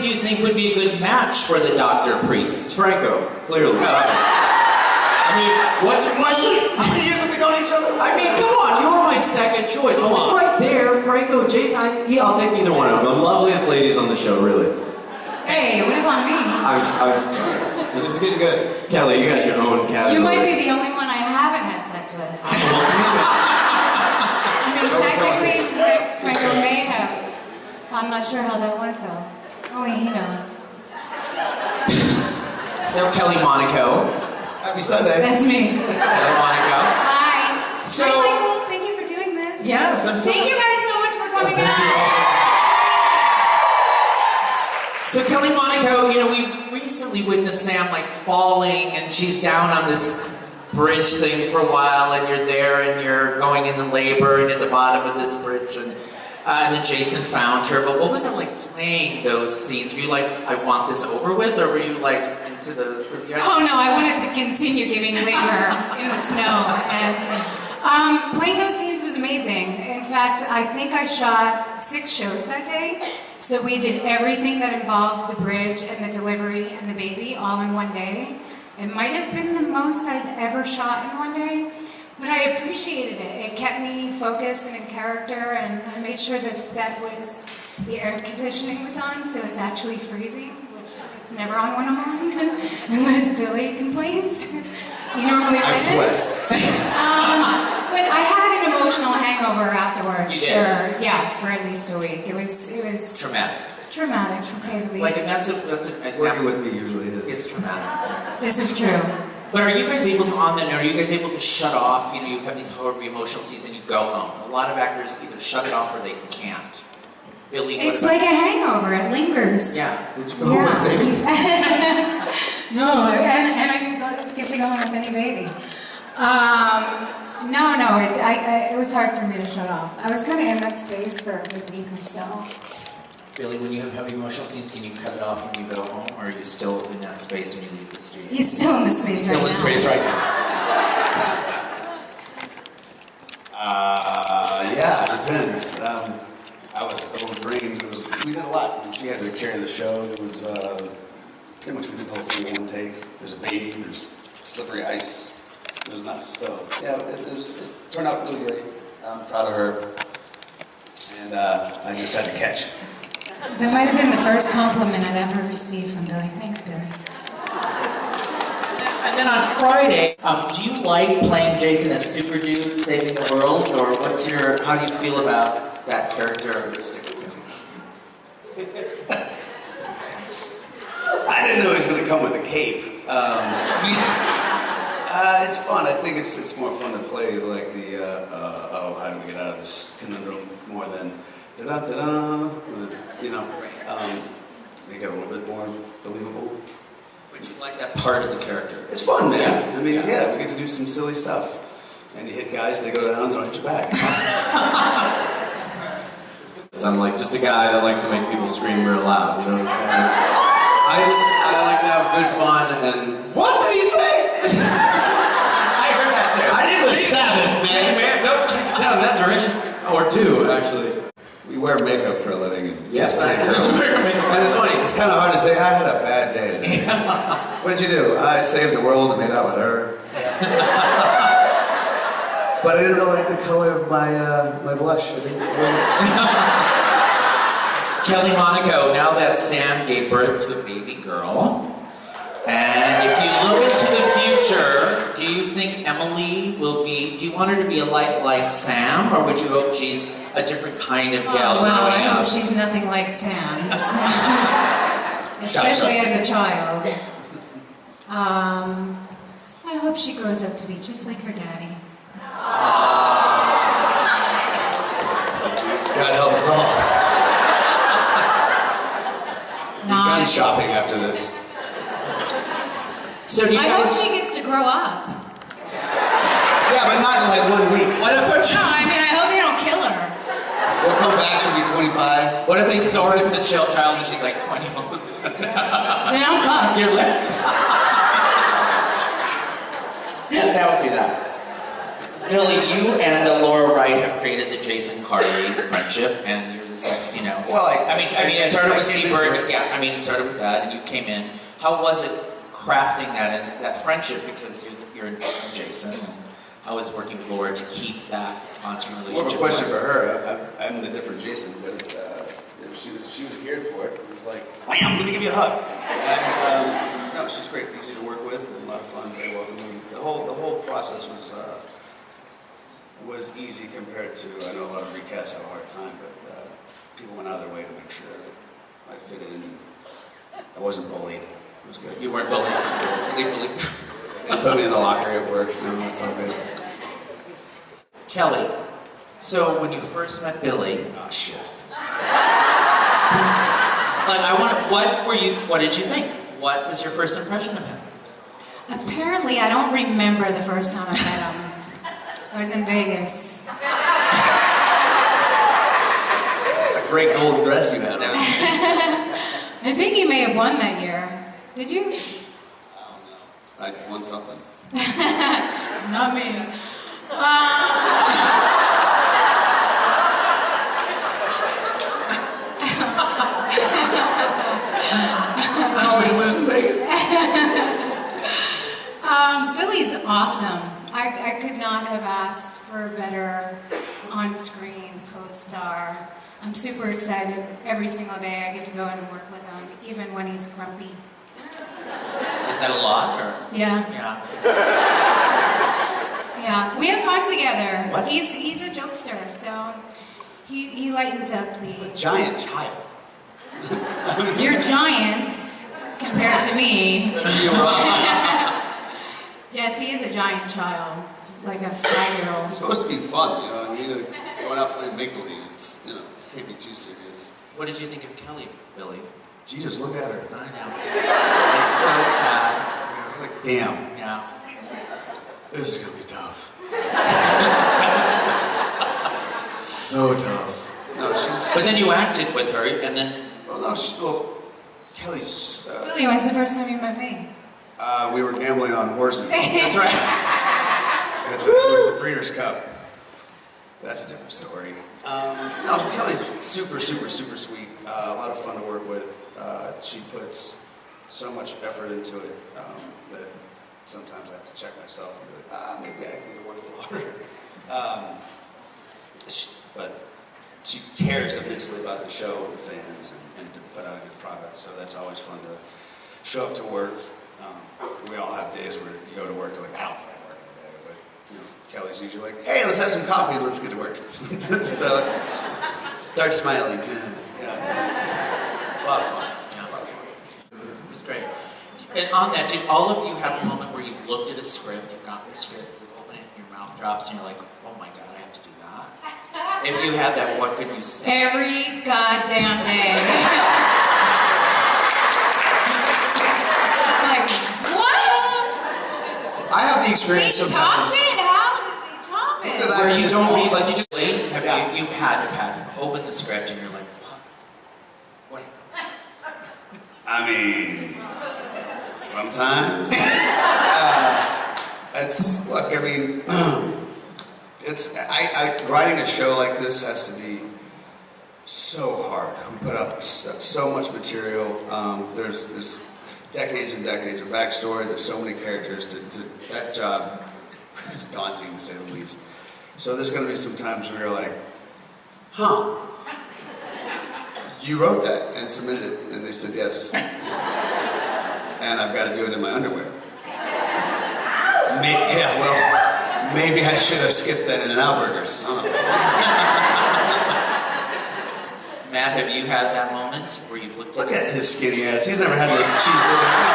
do you think would be a good match for the doctor priest? Franco, clearly. I mean, what's your question? How many years have we known each other? I mean, come on, you were my second choice. Come on. Right there, Franco, Jason. I'll take either one of them. The loveliest ladies on the show, really. Hey, what about me? I'm sorry. This is getting good. Kelly, you got your own category. You might be the only one I haven't had sex with. I mean, technically, Franco may have. I'm not sure how that went, though. Only he knows. So, Kelly Monaco. Happy Sunday. That's me. Kelly Monaco. Hi. So, Hi, Michael. Thank you for doing this. Yes, I'm so... Thank you guys so much for coming out. So Kelly Monaco, you know, we recently witnessed Sam like falling, and she's down on this bridge thing for a while, and you're there, and you're going into labor, and at the bottom of this bridge, and then Jason found her. But what was it like playing those scenes? Were you like, I want this over with, or were you like into the? Oh no, I wanted to continue giving labor in the snow, and playing those scenes was amazing. In fact, I think I shot 6 shows that day. So we did everything that involved the bridge and the delivery and the baby all in one day. It might have been the most I'd ever shot in one day, but I appreciated it. It kept me focused and in character, and I made sure the set was, the air conditioning was on, so it's actually freezing, which it's never on when I'm on, unless Billy complains. He normally wins. I sweat. But I had an emotional hangover afterwards. You did? For at least a week. It was Traumatic. Traumatic, to say the least. Like, and that's an Working with me usually is. It's traumatic. This is true. But are you guys able to, on that note, are you guys able to shut off? You know, you have these horrible emotional scenes and you go home. A lot of actors either shut it off or they can't. Billy, what It's about like a hangover. It lingers. Yeah. Did you go home with a baby? No, and I get to go home with any baby. No, it was hard for me to shut off. I was kind of in that space for a good week or so. Billy, when you have emotional scenes, can you cut it off when you go home, or are you still in that space when you leave the street? He's still in the space right now. Still in the space right now. Yeah, it depends. I was green. We did a lot. We had to carry the show. There was pretty much we did the whole thing in one take. There's a baby. There's slippery ice. It was nuts. So yeah, it turned out really great. I'm proud of her, and I just had to catch. That might have been the first compliment I'd ever received from Billy. Thanks, Billy. And then on Friday, do you like playing Jason as Super Dude saving the world, or how do you feel about that characteristic? I didn't know he was going to come with a cape. It's fun. I think it's more fun to play like the how do we get out of this conundrum more than da-da-da-da, you know, make it a little bit more believable. But you like that part of the character? It's fun, man. Yeah. I mean, yeah, we get to do some silly stuff. And you hit guys, they go down, don't hit your back. I'm like just a guy that likes to make people scream real loud, you know what I'm saying? I like to have good fun and... What did he say? I heard that too. I did the Sabbath, man. Man, don't kick it down in that direction. Or 2, actually. We wear makeup for a living. And Yes, I do. And it's funny. It's kind of hard to say, I had a bad day today. What did you do? I saved the world and made out with her. But I didn't really like the color of my blush. I didn't really... Kelly Monaco, now that Sam gave birth to a baby girl, and if you look into the future, do you think Emily will be, do you want her to be a light like Sam, or would you hope she's a different kind of gal Well, growing I hope up? she's nothing like Sam. Especially as a child. I hope she grows up to be just like her daddy. God help us all. No, We've gone shopping after this. So do you I guys... hope she gets to grow up. Yeah, but not in like 1 week. What if No, I mean, I hope they don't kill her. We'll come back, she'll be 25. What if they store her as the child and she's like 20 almost? Then I'm fucked. You're lit. That would be that. Billy, you and Laura Wright have created the Jason Carly friendship, and you're the was, you know. Well, I mean, it started with came Steve into Berg. it. Yeah, I mean, it started with that, and you came in. How was it crafting that and that friendship, because you're Jason, and how was it working with Laura to keep that on-screen More of relationship? a question for her. I'm the different Jason, but she was geared for it. It was like, wham, let me give you a hug. And no, she's great, easy to work with, and a lot of fun, very welcoming. The whole process was easy compared to, I know a lot of recasts have a hard time, but people went out of their way to make sure that I fit in and I wasn't bullied. It was good. You weren't bullied. They put me in the locker at work. No, it's all good. Kelly, so when you first met Billy, Oh, shit. what did you think? What was your first impression of him? Apparently, I don't remember the first time I met him. I was in Vegas. A great gold dress you had on. I think you may have won that year. Did you? I don't know. I won something. Not me. I always lose in Vegas. Billy's awesome. I could not have asked for a better on-screen co-star. I'm super excited every single day I get to go in and work with him, even when he's grumpy. Is that a lot, or? Yeah. Yeah. Yeah, we have fun together. What? He's a jokester, so he lightens up the... Giant child. You're giant compared to me. Yes, he is a giant child. He's like a 5-year-old. It's supposed to be fun, you know what I mean? Going out playing make-believe, it's, it can't be too serious. What did you think of Kelly, Billy? Jesus, look at her. I know. It's so sad. I was like, damn, Yeah. this is gonna be tough. So tough. No, she's... But then you acted with her, and then Kelly's... Billy, when's the first time you met me? we were gambling on horses that's right. at the Breeders' Cup. That's a different story. No, Kelly's super, super, super sweet. A lot of fun to work with. She puts so much effort into it that sometimes I have to check myself and be like, maybe I need to work a little harder. But she cares immensely about the show and the fans and to put out a good product. So that's always fun to show up to work. We all have days where you go to work and like, I don't feel like working today, but Kelly's usually like, hey, let's have some coffee and let's get to work. So start smiling. Yeah. A lot of fun. Yeah. A lot of fun. It was great. And on that, did all of you have a moment where you've looked at a script, you've got the script, you open it, and your mouth drops, and you're like, oh my God, I have to do that? If you had that, what could you say? Every goddamn day. Like, what? I have the experience They sometimes. top it? How did they top it? Look at that. Where you don't read, like you just have Yeah. you had open the script and you're like, what? I mean, sometimes. Writing a show like this has to be so hard. We put up so much material. There's decades and decades of backstory. There's so many characters. That job is daunting, to say the least. So there's going to be some times where you're like, huh, you wrote that and submitted it. And they said yes. And I've got to do it in my underwear. Maybe I should have skipped that In-N-Out Burgers. Matt, have you had that moment where you've looked Look at at his skinny ass. He's never had the cheeseburger. No.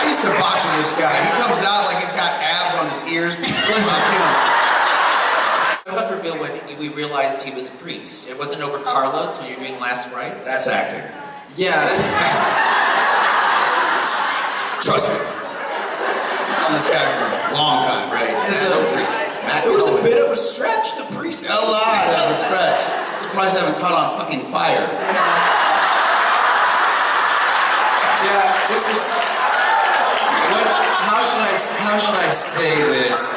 I used to box with this guy. He comes out like he's got abs on his ears. What about the reveal when we realized he was a priest? It wasn't over Carlos when you're doing Last Rites? That's acting. Yeah. Trust me. I've known this guy for a long time. Right. It was a bit of a stretch, the priest. A lot of a stretch. Surprised I haven't caught on fucking fire. Yeah, this is. How should I say this?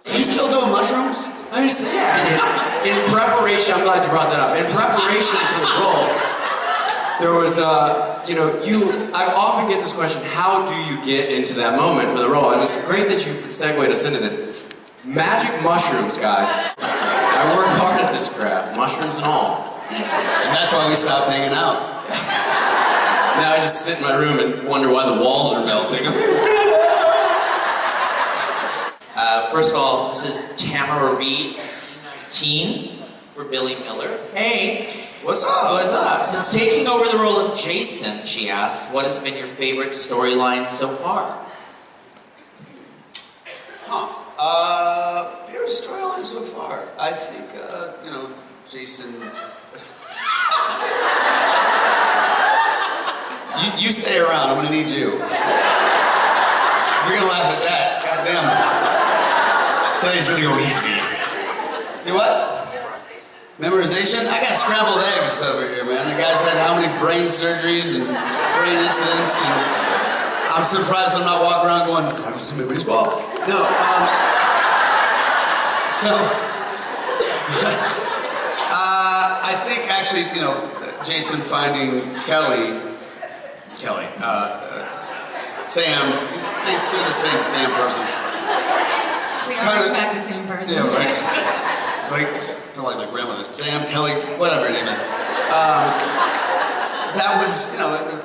Are you still doing mushrooms? I I'm just in preparation. I'm glad you brought that up. In preparation for this role, there was I often get this question: how do you get into that moment for the role? And it's great that you segued us into this. Magic mushrooms, guys. I work hard at this craft, mushrooms and all. And that's why we stopped hanging out. Now I just sit in my room and wonder why the walls are melting. First of all, this is Tamara Reed, 19, for Billy Miller. Hey. What's up? What's up? Since taking over the role of Jason, she asked, what has been your favorite storyline so far? Favorite storyline so far? I think, Jason... you stay around, I'm gonna need you. You're gonna laugh at that, goddamn. Today's gonna go easy. Do what? Memorization? I got scrambled eggs over here, man. The guy's had how many brain surgeries and brain incidents, and I'm surprised I'm not walking around going, have you seen my baseball? No, I think actually, Jason finding Kelly, Sam, they're the same damn person. We are in fact the same person. Yeah, right. They're like my grandmother. Sam, Kelly, whatever her name is. That was,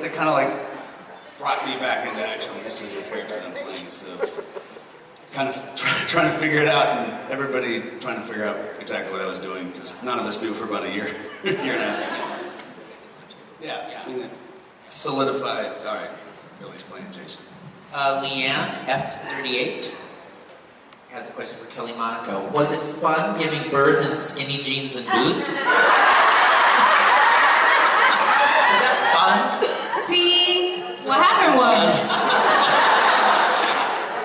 they kind of like brought me back into actually, this is the character that I'm playing, so kind of trying to figure it out, and everybody trying to figure out exactly what I was doing, because none of us knew for about a year, year and a half. Yeah. I mean, solidified. All right, Billy's playing Jason. Leanne, F38, has a question for Kelly Monaco. Was it fun giving birth in skinny jeans and boots? Is that fun? See, what happened was,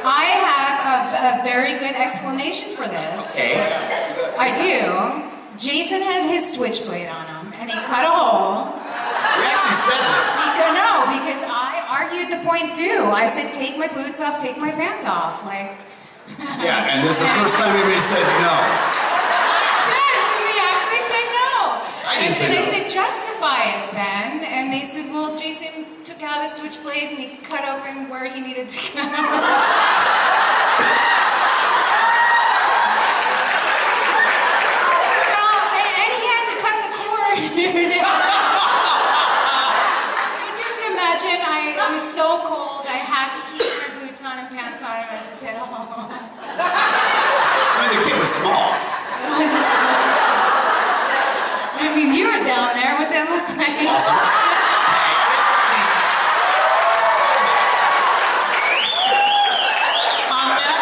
I have a very good explanation for this. Okay. I do. Jason had his switchblade on him, and he cut a hole. We actually said this. No, because I argued the point too. I said, take my boots off, take my pants off. Yeah, and this is the first time anybody said no. Yes, we actually said no. I didn't say no. I said, justify it then. And they said, well, Jason took out his switchblade and he cut open where he needed to cut. And he had to cut the cord. Just imagine, it was so cold, I had to keep my boots on and pants on, and I just said, oh. I mean, the kid was small. I mean, you were down there. What that look like? Awesome. On that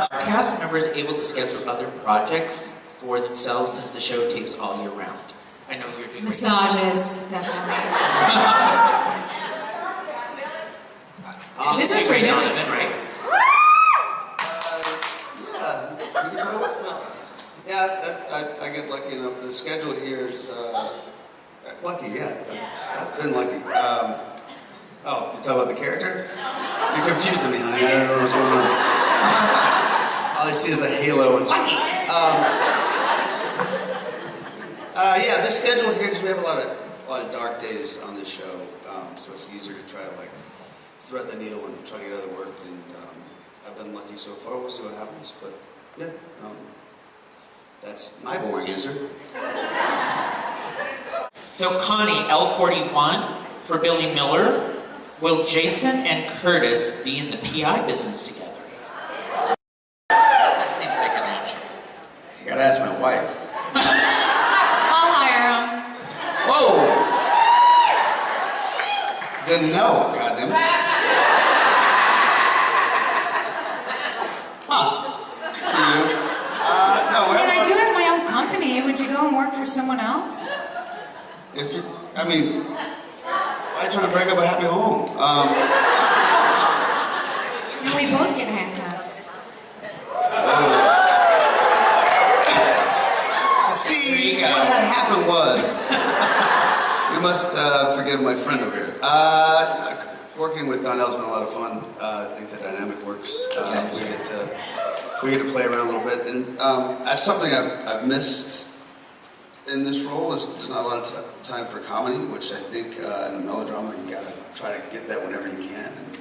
note, cast members able to schedule other projects for themselves since the show tapes all year round. I know you're doing Massages, definitely. This one's for Billy. Donovan, right? I get lucky enough. The schedule here is lucky. Yeah, I've been lucky. You talk about the character? You're confusing me, honey. I don't know what's going on. All I see is a halo and lucky. The schedule here, because we have a lot of dark days on this show, so it's easier to try to thread the needle and try to get other work. And I've been lucky so far. We'll see what happens, but yeah. That's my boring answer. So Connie, L41, for Billy Miller, will Jason and Curtis be in the PI business together? That seems like a natural. You gotta ask my wife. I'll hire him. Whoa! Then no, goddamn. See you. No, And I do have my own company. Would you go and work for someone else? why are you trying to break up a happy home? No, we both get handcuffs. See, what had happened was, you must forgive my friend over here. working with Donnell's been a lot of fun. I think the dynamic works. We get to play around a little bit, and that's something I've missed in this role. There's not a lot of time for comedy, which I think in a melodrama you gotta try to get that whenever you can. And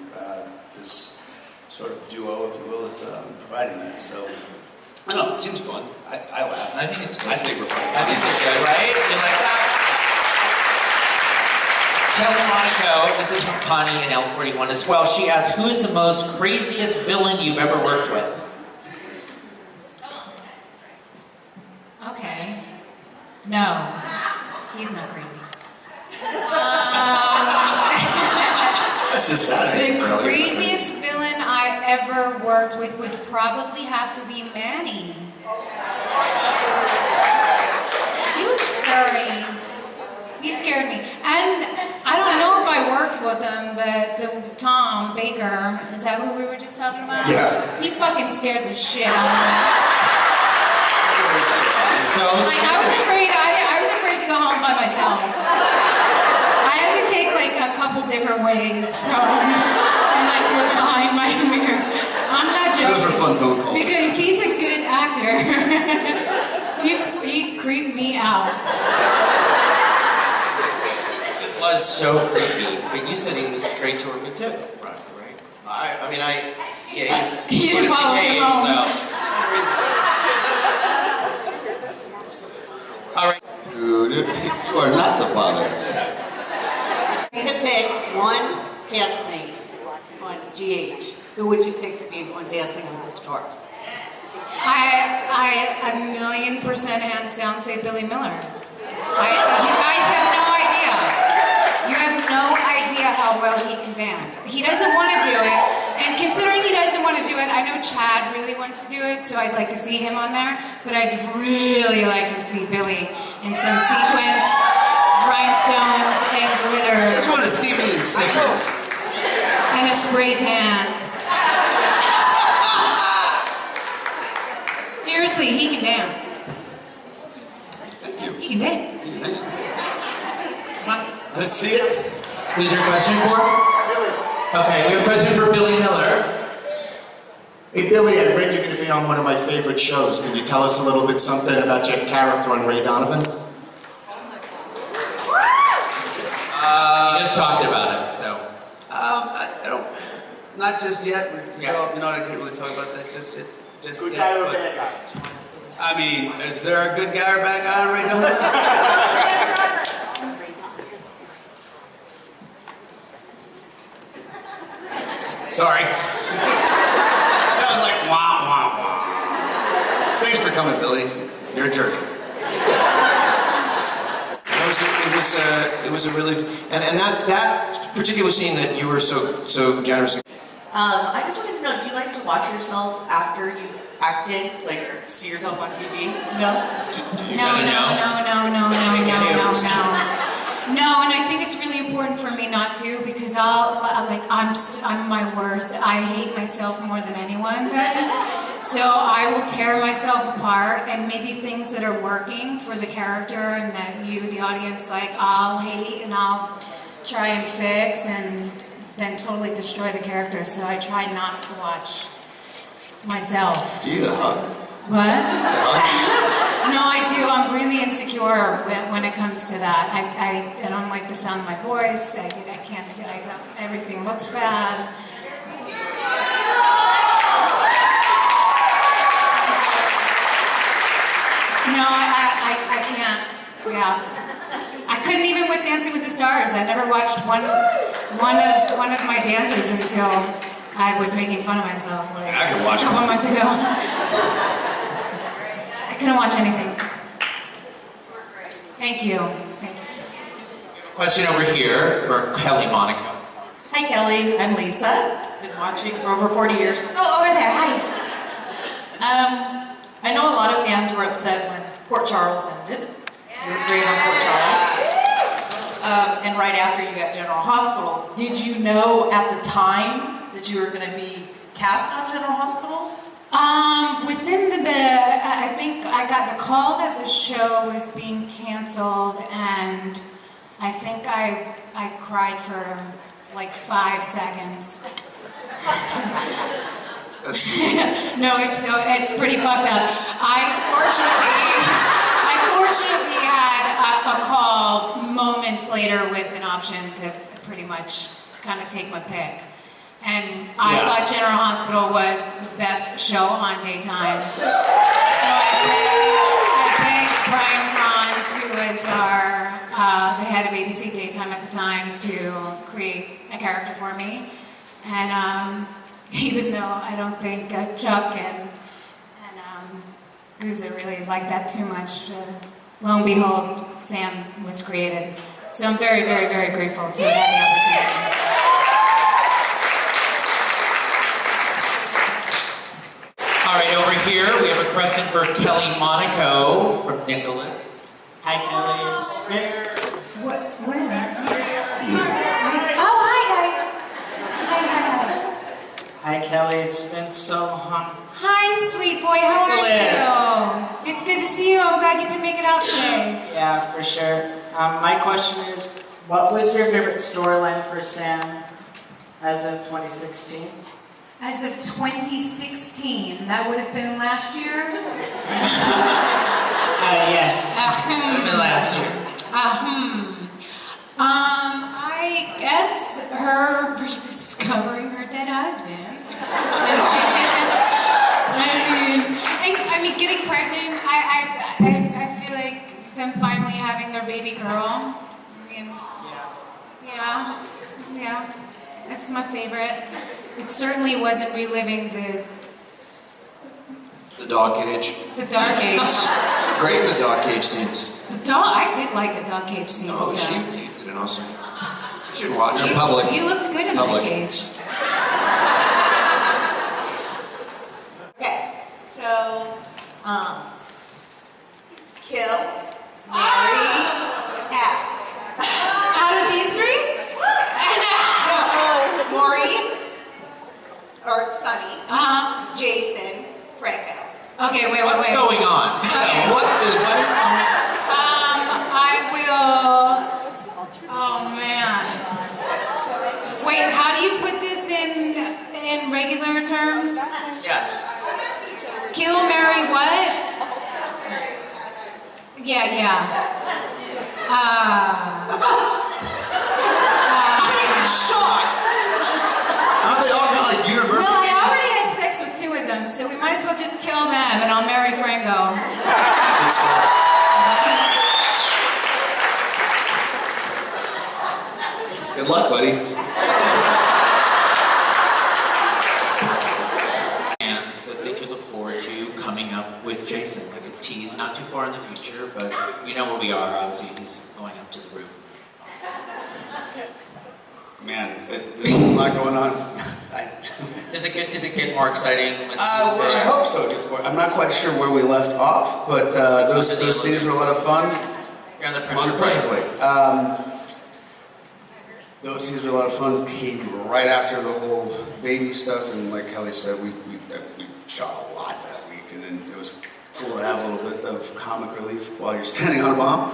this sort of duo, if you will, is providing that. So I don't know, it seems fun. I laugh. I think it's good. I think we're fun. I think it's good, right? You like that? Kelly Monaco, this is from Connie in L41 as well. She asks, who's the most craziest villain you've ever worked with? Okay. No, he's not crazy. That's just Saturday. The craziest villain I ever worked with would probably have to be Manny. He was scary. He scared me. And I don't know if I worked with him, but Tom Baker, is that who we were just talking about? Yeah. He fucking scared the shit out of me. So Like, I was afraid to go home by myself. I had to take like a couple different ways home and like look behind my mirror. I'm not joking. Those are fun phone calls. Because he's a good actor. he creeped me out. it was so creepy, but you said he was great to work with too. Right. I mean, yeah. He didn't follow me home. All right. Dude, you are not the father. You could pick one castmate on GH. Who would you pick to be on Dancing with the Stars? I 1,000,000% hands down say Billy Miller. You guys have no idea. You have no idea how well he can dance. He doesn't want to do it, and considering he doesn't want to do it, I know Chad really wants to do it, so I'd like to see him on there, but I'd really like to see Billy in some sequence, rhinestones, and glitter, I just want to see me in signals. and a spray tan. Seriously, he can dance. Thank you. He can dance. Thanks. Let's see it. Who's your question for? Okay, we have a question for Billy Miller. Hey Billy, I read you're going to be on one of my favorite shows. Can you tell us a little bit something about your character on Ray Donovan? You just talked about it, so. I don't, not just yet. So, you know, I can't really talk about that just yet. Good guy or bad guy? I mean, is there a good guy or bad guy right now? Sorry. That was like, wah, wah, wah. Thanks for coming, Billy. You're a jerk. It was a really, and that's that particular scene that you were so generous. I just wanted to know, do you like to watch yourself after you've acted? Like, see yourself on TV? No? Do you No, gotta know? No, and I think it's really important for me not to, because I'm my worst. I hate myself more than anyone does. So I will tear myself apart, and maybe things that are working for the character and that you, the audience, like, I'll hate and I'll try and fix and then totally destroy the character. So I try not to watch myself. Do you need a hug? What? No, I do. I'm really insecure when it comes to that. I don't like the sound of my voice. I can't do it. Everything looks bad. No, I can't. Yeah. I couldn't even with Dancing with the Stars. I never watched one of my dances until I was making fun of myself like I can watch a couple it. months ago. I couldn't watch anything. Thank you. Thank you. Question over here for Kelly Monaco. Hi, Kelly. I'm Lisa. Been watching for over 40 years. Oh, over there. Hi. I know a lot of fans were upset when Port Charles ended. You were great on Port Charles. And right after you got General Hospital. Did you know at the time that you were going to be cast on General Hospital? Within I think I got the call that the show was being canceled, and I think I cried for like 5 seconds. That's No, it's pretty fucked up. I fortunately had a call moments later with an option to pretty much kind of take my pick. And I thought General Hospital was the best show on daytime. So I begged Brian Franz, who was the head of ABC Daytime at the time, to create a character for me. And even though I don't think Chuck and Guza really liked that too much, lo and behold, Sam was created. So I'm very, very, very grateful to have had the opportunity. All right, over here we have a crescent for Kelly Monaco from Nicholas. Hi Kelly, it's Spare. What? Oh, hi guys. Hi. Hi Kelly, it's been so long. Hi, sweet boy. How are you? It's good to see you. I'm glad you could make it out today. Yeah, for sure. My question is, what was your favorite storyline for Sam as of 2016? As of 2016, that would have been last year. Yes. That would have been last year. I guess her rediscovering her dead husband. I mean, getting pregnant. I feel like them finally having their baby girl. I mean, yeah. That's my favorite. It certainly wasn't reliving The dog cage. the dark age. Great in the dog cage scenes. I did like the dog cage scenes. Oh, though. she did an awesome. You should watch in public. You looked good in Public. the cage. Okay, so, Kill, Mary, F. Out of these three? No, Maurice, or Sonny, Jason, Franco. Okay, wait. What's going on? Okay. What is I will. Oh man. Wait, how do you put this in regular terms? Yes. Kill, marry, what? Yeah. shocked! Aren't they all kind of like Well, universal? I already had sex with 2 of them, so we might as well just kill them and I'll marry Franco. Good story. Good luck, buddy. And that they could look forward to coming up with Jason, like a tease, not too far in the future, but you know where we are. Obviously, he's going up to the room. Man, there's a lot going on. Does it get more exciting? Well, I hope so. I'm not quite sure where we left off, but those scenes were a lot of fun. You're on the I'm on the pressure plate. Those scenes were a lot of fun. Came right after the whole baby stuff, and like Kelly said, we shot a lot that week, and then it was cool to have a little bit of comic relief while you're standing on a bomb.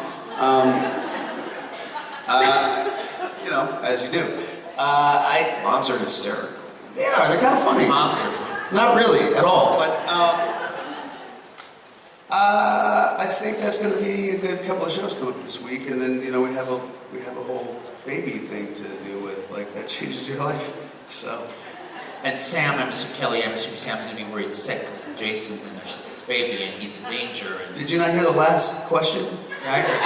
You know, as you do. Moms are hysterical. They are. They're kind of funny. Moms are fun. Not really at all, but I think that's going to be a good couple of shows coming up this week, and then we have a whole baby thing to do with, like, that changes your life. So. And Sam, I'm assuming Kelly, I'm assuming Sam's going to be worried sick because Jason, and there's his baby, and he's in danger. And Did you not hear the last question? yeah, I heard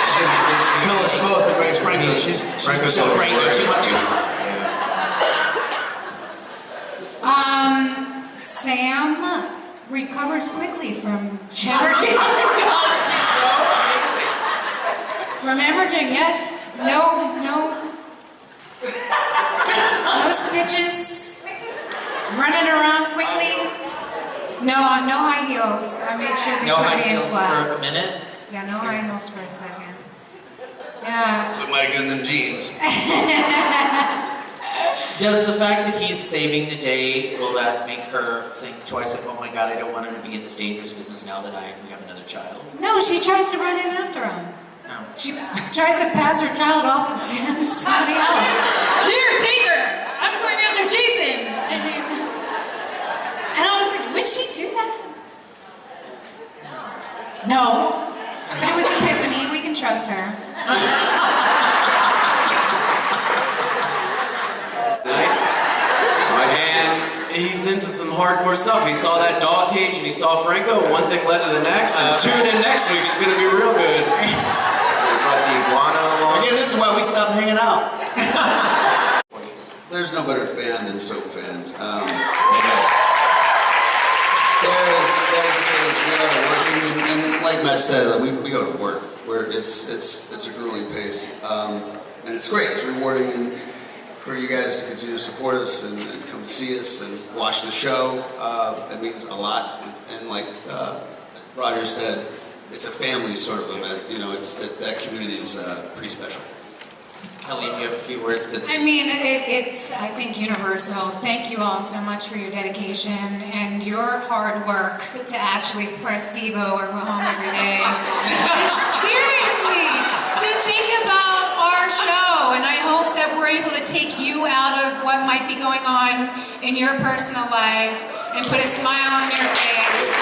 Kill us both and raise Franco. She's Franco, so Franco, she wants you. Sam recovers quickly from hemorrhaging. From hemorrhaging, yes. No stitches. Running around quickly. No high heels. I made sure they No put high me in heels flats. for a minute. Yeah, no high heels for a second. Yeah. Look mighty good in them jeans. Does the fact that he's saving the day, will that make her think twice, like, oh my god, I don't want her to be in this dangerous business now that we have another child? No, she tries to run in after him. No. She tries to pass her child off as somebody else. Here, take her! Did she do that? No. But it was Epiphany. We can trust her. And he's into some hardcore stuff. He saw that dog cage and he saw Franco. One thing led to the next. And tune in next week. It's going to be real good. Brought the iguana along. Again, this is why we stopped hanging out. There's no better band than soap fans. We are working, and like Matt said, we go to work. It's a grueling pace, and it's great. It's rewarding, and for you guys to continue to support us and come to see us and watch the show. It means a lot. And like Roger said, it's a family sort of event. You know, it's that community is pretty special. Kelly, you have a few words? I mean, it's, I think, universal. Thank you all so much for your dedication and your hard work to actually press Devo or go home every day. Seriously, to think about our show, and I hope that we're able to take you out of what might be going on in your personal life and put a smile on your face.